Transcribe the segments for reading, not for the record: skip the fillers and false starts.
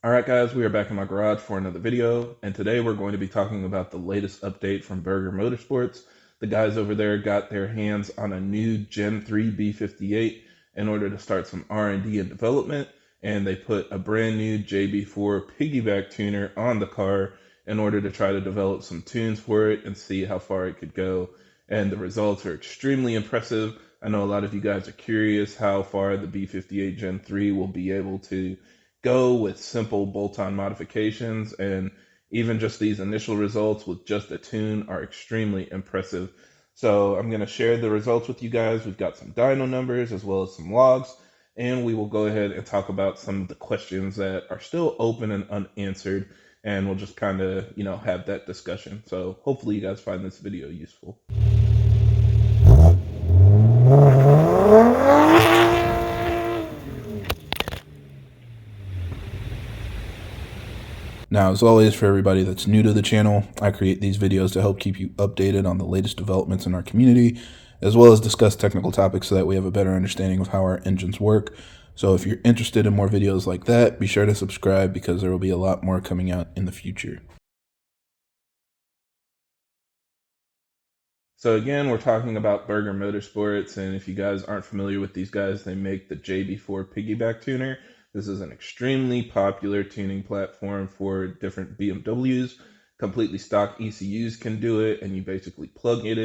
Alright guys, we are back in my garage for another video, and today we're going to be talking about the latest update from Burger Motorsports. The guys over there got their hands on a new Gen 3 B58 in order to start some R&D and development, and they put a brand new JB4 Piggyback Tuner on the car in order to try to develop some tunes for it and see how far it could go. And the results are extremely impressive. I know a lot of you guys are curious how far the B58 Gen 3 will be able to go with simple bolt-on modifications, and even just these initial results with just a tune are extremely impressive. So I'm going to share the results with you guys. We've got some dyno numbers as well as some logs, and we will go ahead and talk about some of the questions that are still open and unanswered, and we'll just kind of, have that discussion. So hopefully you guys find this video useful. Now, as always, for everybody that's new to the channel, I create these videos to help keep you updated on the latest developments in our community, as well as discuss technical topics so that we have a better understanding of how our engines work. So if you're interested in more videos like that, be sure to subscribe because there will be a lot more coming out in the future. So again, we're talking about Burger Motorsports, and if you guys aren't familiar with these guys, they make the JB4 Piggyback Tuner. This is an extremely popular tuning platform for different BMWs. Completely stock ECUs can do it, and you basically plug it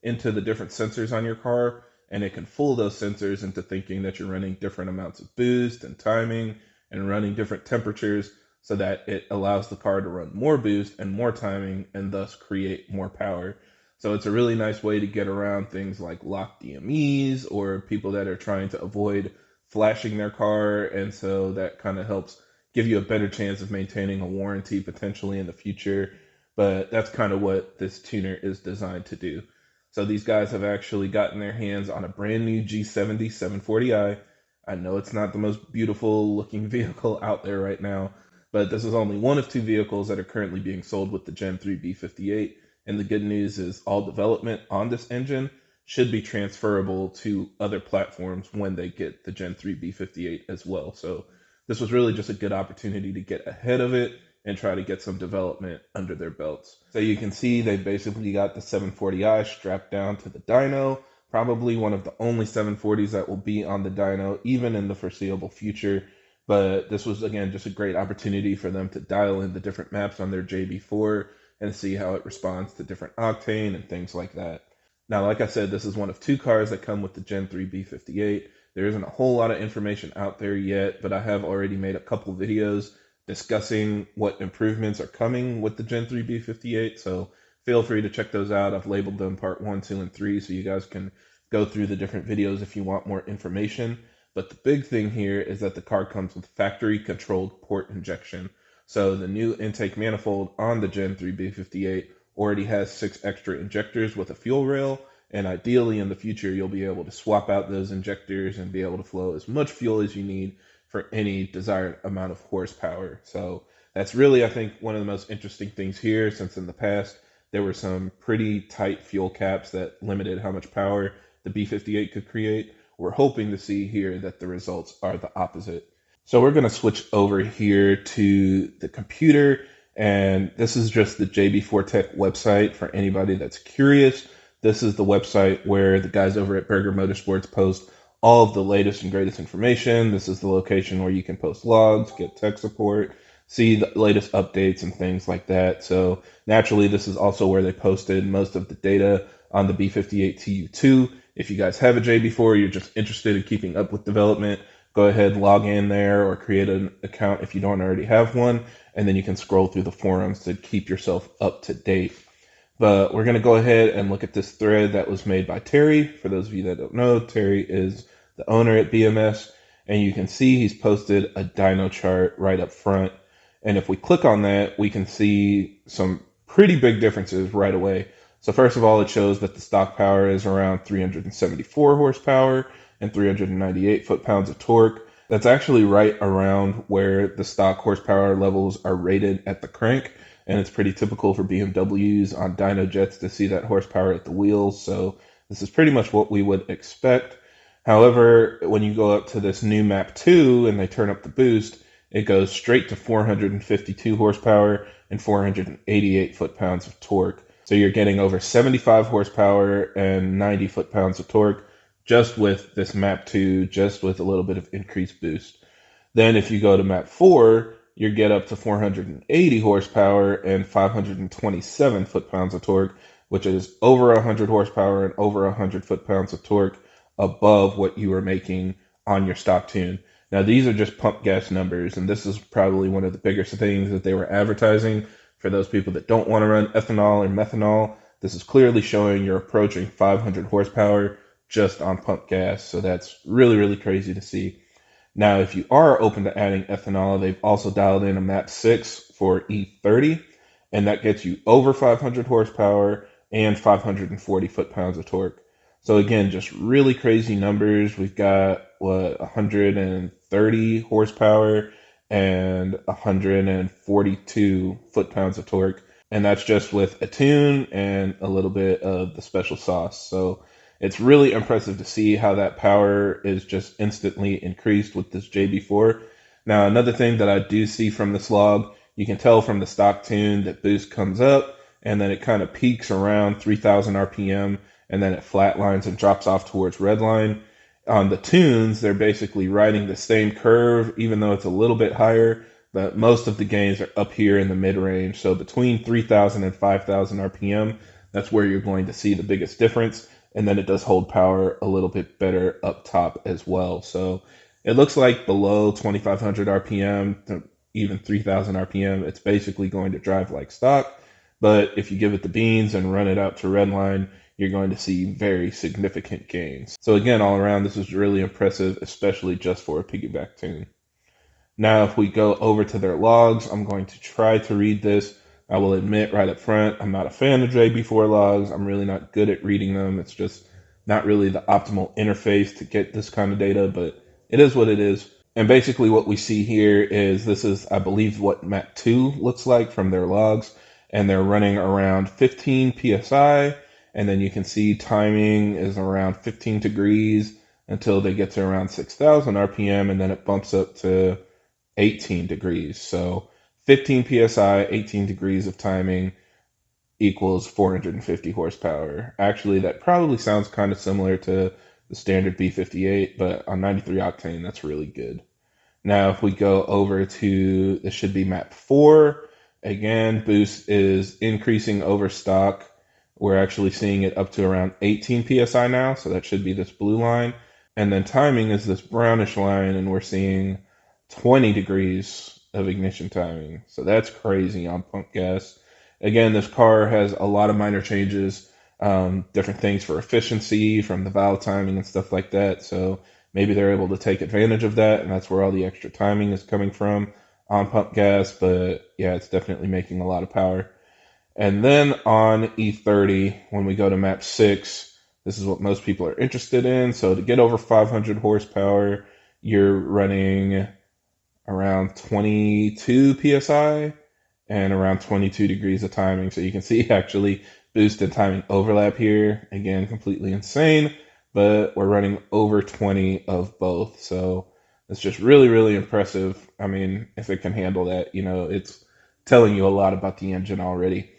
into the different sensors on your car, and it can fool those sensors into thinking that you're running different amounts of boost and timing and running different temperatures so that it allows the car to run more boost and more timing and thus create more power. So it's a really nice way to get around things like locked DMEs or people that are trying to avoid flashing their car. And so that kind of helps give you a better chance of maintaining a warranty potentially in the future. But that's kind of what this tuner is designed to do. So these guys have actually gotten their hands on a brand new G70 740i. I know it's not the most beautiful looking vehicle out there right now, but this is only one of two vehicles that are currently being sold with the Gen 3 B58. And the good news is all development on this engine should be transferable to other platforms when they get the Gen 3 B58 as well. So this was really just a good opportunity to get ahead of it and try to get some development under their belts. So you can see they basically got the 740i strapped down to the dyno, probably one of the only 740s that will be on the dyno even in the foreseeable future. But this was, again, just a great opportunity for them to dial in the different maps on their JB4 and see how it responds to different octane and things like that. Now, like I said, this is one of two cars that come with the Gen 3 B58. There isn't a whole lot of information out there yet, but I have already made a couple videos discussing what improvements are coming with the Gen 3 B58, so feel free to check those out. I've labeled them part 1, 2, and 3, so you guys can go through the different videos if you want more information. But the big thing here is that the car comes with factory-controlled port injection. So the new intake manifold on the Gen 3 B58 already has 6 extra injectors with a fuel rail, and ideally in the future you'll be able to swap out those injectors and be able to flow as much fuel as you need for any desired amount of horsepower. So that's really, I think, one of the most interesting things here, since in the past there were some pretty tight fuel caps that limited how much power the B58 could create. We're hoping to see here that the results are the opposite. So we're going to switch over here to the computer, and this is just the JB4 Tech website for anybody that's curious. This is the website where the guys over at Burger Motorsports post all of the latest and greatest information. This is the location where you can post logs, get tech support, see the latest updates and things like that. So naturally, this is also where they posted most of the data on the B58 TU2. If you guys have a JB4, you're just interested in keeping up with development, go ahead, log in there or create an account if you don't already have one, and then you can scroll through the forums to keep yourself up to date. But we're going to go ahead and look at this thread that was made by Terry. For those of you that don't know, Terry is the owner at BMS, and you can see he's posted a dyno chart right up front. And if we click on that, we can see some pretty big differences right away. So first of all, it shows that the stock power is around 374 horsepower and 398 foot-pounds of torque. That's actually right around where the stock horsepower levels are rated at the crank, and it's pretty typical for BMWs on dyno jets to see that horsepower at the wheels, so this is pretty much what we would expect. However, when you go up to this new map 2 and they turn up the boost, it goes straight to 452 horsepower and 488 foot-pounds of torque. So you're getting over 75 horsepower and 90 foot-pounds of torque just with this map 2, just with a little bit of increased boost. Then if you go to map 4, you get up to 480 horsepower and 527 foot-pounds of torque, which is over 100 horsepower and over 100 foot-pounds of torque above what you were making on your stock tune. Now, these are just pump gas numbers, and this is probably one of the biggest things that they were advertising for those people that don't want to run ethanol or methanol. This is clearly showing you're approaching 500 horsepower just on pump gas, so that's really, really crazy to see. Now, if you are open to adding ethanol, they've also dialed in a map 6 for E30, and that gets you over 500 horsepower and 540 foot-pounds of torque. So again, just really crazy numbers. We've got 130 horsepower and 142 foot-pounds of torque, and that's just with a tune and a little bit of the special sauce. So it's really impressive to see how that power is just instantly increased with this JB4. Now, another thing that I do see from this log, you can tell from the stock tune that boost comes up and then it kind of peaks around 3,000 RPM and then it flatlines and drops off towards redline. On the tunes, they're basically riding the same curve, even though it's a little bit higher, but most of the gains are up here in the mid-range. So between 3,000 and 5,000 RPM, that's where you're going to see the biggest difference. And then it does hold power a little bit better up top as well. So it looks like below 2,500 RPM to even 3,000 RPM, it's basically going to drive like stock. But if you give it the beans and run it out to redline, you're going to see very significant gains. So again, all around, this is really impressive, especially just for a piggyback tune. Now, if we go over to their logs, I'm going to try to read this. I will admit right up front, I'm not a fan of JB4 logs. I'm really not good at reading them. It's just not really the optimal interface to get this kind of data, but it is what it is. And basically what we see here is this is, I believe, what map 2 looks like from their logs. And they're running around 15 PSI. And then you can see timing is around 15 degrees until they get to around 6,000 RPM. And then it bumps up to 18 degrees. So 15 PSI, 18 degrees of timing equals 450 horsepower. Actually, that probably sounds kind of similar to the standard B58, but on 93 octane, that's really good. Now, if we go over to, this should be map 4, again, boost is increasing over stock. We're actually seeing it up to around 18 PSI now, so that should be this blue line. And then timing is this brownish line, and we're seeing 20 degrees of ignition timing. So that's crazy on pump gas. Again, this car has a lot of minor changes, different things for efficiency from the valve timing and stuff like that. So maybe they're able to take advantage of that, and that's where all the extra timing is coming from on pump gas. But yeah, it's definitely making a lot of power. And then on E30, when we go to map 6, this is what most people are interested in. So to get over 500 horsepower, you're running around 22 PSI and around 22 degrees of timing. So you can see actually boost and timing overlap here. Again, completely insane, but we're running over 20 of both. So it's just really, really impressive. I mean, if it can handle that, it's telling you a lot about the engine already.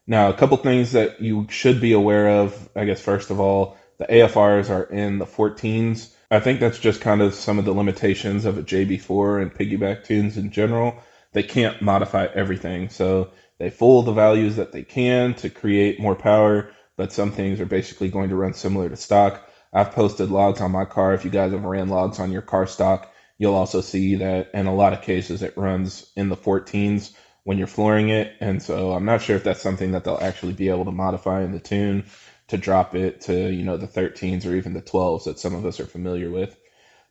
Now, a couple things that you should be aware of, I guess, first of all, the AFRs are in the 14s. I think that's just kind of some of the limitations of a JB4 and piggyback tunes in general. They can't modify everything, so they fool the values that they can to create more power, but some things are basically going to run similar to stock. I've posted logs on my car. If you guys have ran logs on your car stock, you'll also see that in a lot of cases it runs in the 14s when you're flooring it, and so I'm not sure if that's something that they'll actually be able to modify in the tune to drop it to, the 13s or even the 12s that some of us are familiar with.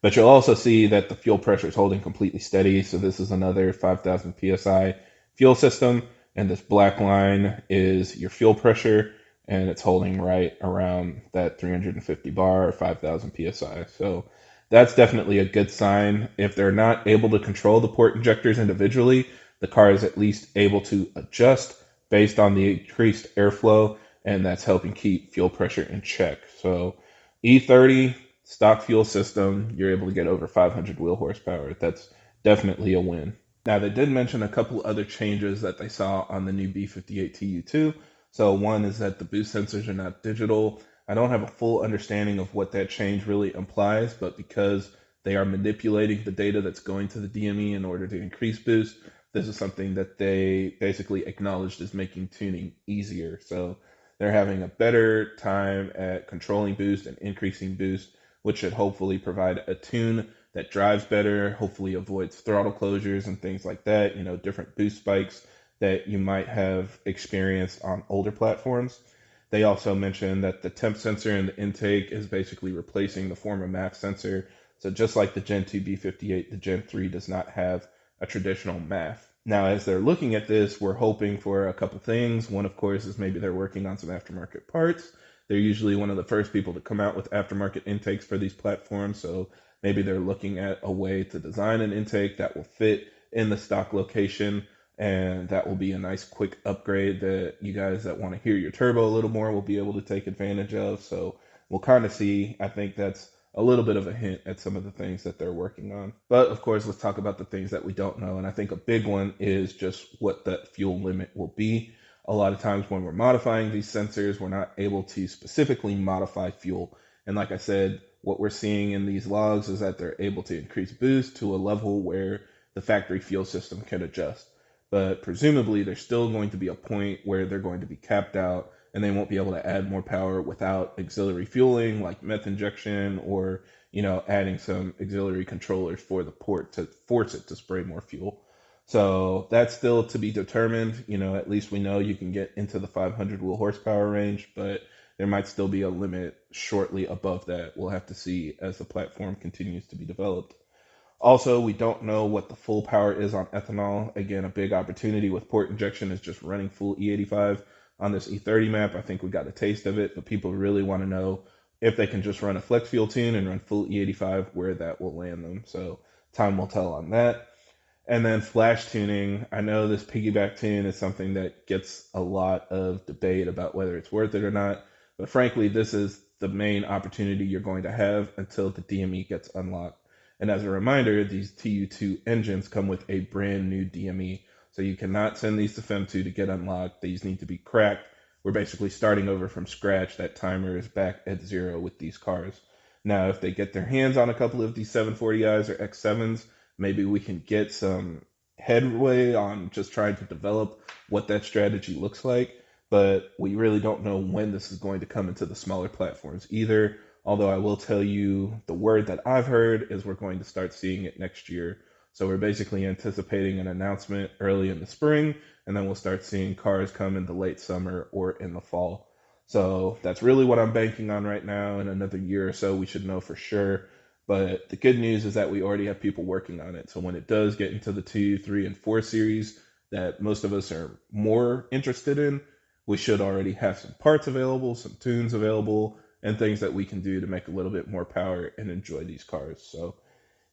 But you'll also see that the fuel pressure is holding completely steady, so this is another 5,000 PSI fuel system, and this black line is your fuel pressure, and it's holding right around that 350 bar or 5,000 PSI. So that's definitely a good sign. If they're not able to control the port injectors individually, the car is at least able to adjust based on the increased airflow, and that's helping keep fuel pressure in check. So E30, stock fuel system, you're able to get over 500 wheel horsepower. That's definitely a win. Now, they did mention a couple other changes that they saw on the new B58 TU2. So, one is that the boost sensors are not digital. I don't have a full understanding of what that change really implies, but because they are manipulating the data that's going to the DME in order to increase boost, this is something that they basically acknowledged as making tuning easier. So, they're having a better time at controlling boost and increasing boost, which should hopefully provide a tune that drives better, hopefully avoids throttle closures and things like that, different boost spikes that you might have experienced on older platforms. They also mentioned that the temp sensor in the intake is basically replacing the former MAF sensor. So just like the Gen 2 B58, the Gen 3 does not have a traditional MAF. Now, as they're looking at this, we're hoping for a couple things. One, of course, is maybe they're working on some aftermarket parts. They're usually one of the first people to come out with aftermarket intakes for these platforms, so maybe they're looking at a way to design an intake that will fit in the stock location, and that will be a nice quick upgrade that you guys that want to hear your turbo a little more will be able to take advantage of. So we'll kind of see. I think that's a little bit of a hint at some of the things that they're working on. But of course, let's talk about the things that we don't know. And I think a big one is just what the fuel limit will be. A lot of times when we're modifying these sensors, we're not able to specifically modify fuel. And like I said, what we're seeing in these logs is that they're able to increase boost to a level where the factory fuel system can adjust. But presumably, there's still going to be a point where they're going to be capped out and they won't be able to add more power without auxiliary fueling like meth injection or, adding some auxiliary controllers for the port to force it to spray more fuel. So that's still to be determined. At least we know you can get into the 500 wheel horsepower range, but there might still be a limit shortly above that. We'll have to see as the platform continues to be developed. Also, we don't know what the full power is on ethanol. Again, a big opportunity with port injection is just running full E85 on this E30 map. I think we got a taste of it, but people really want to know if they can just run a flex fuel tune and run full E85, where that will land them. So time will tell on that. And then flash tuning. I know this piggyback tune is something that gets a lot of debate about whether it's worth it or not. But frankly, this is the main opportunity you're going to have until the DME gets unlocked. And as a reminder, these TU2 engines come with a brand new DME. So you cannot send these to FEM2 to get unlocked. These need to be cracked. We're basically starting over from scratch. That timer is back at 0 with these cars. Now, if they get their hands on a couple of these 740i's or X7s, maybe we can get some headway on just trying to develop what that strategy looks like. But we really don't know when this is going to come into the smaller platforms either. Although I will tell you, the word that I've heard is we're going to start seeing it next year. So we're basically anticipating an announcement early in the spring, and then we'll start seeing cars come in the late summer or in the fall. So that's really what I'm banking on right now. In another year or so, we should know for sure. But the good news is that we already have people working on it. So when it does get into the 2, 3, and 4 series that most of us are more interested in, we should already have some parts available, some tunes available, and things that we can do to make a little bit more power and enjoy these cars. So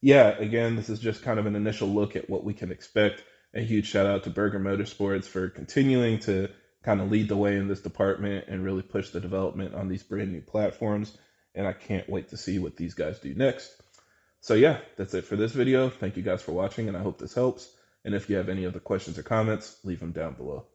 yeah, again, this is just kind of an initial look at what we can expect. A huge shout out to Burger Motorsports for continuing to kind of lead the way in this department and really push the development on these brand new platforms. And I can't wait to see what these guys do next. So yeah, that's it for this video. Thank you guys for watching, and I hope this helps. And if you have any other questions or comments, leave them down below.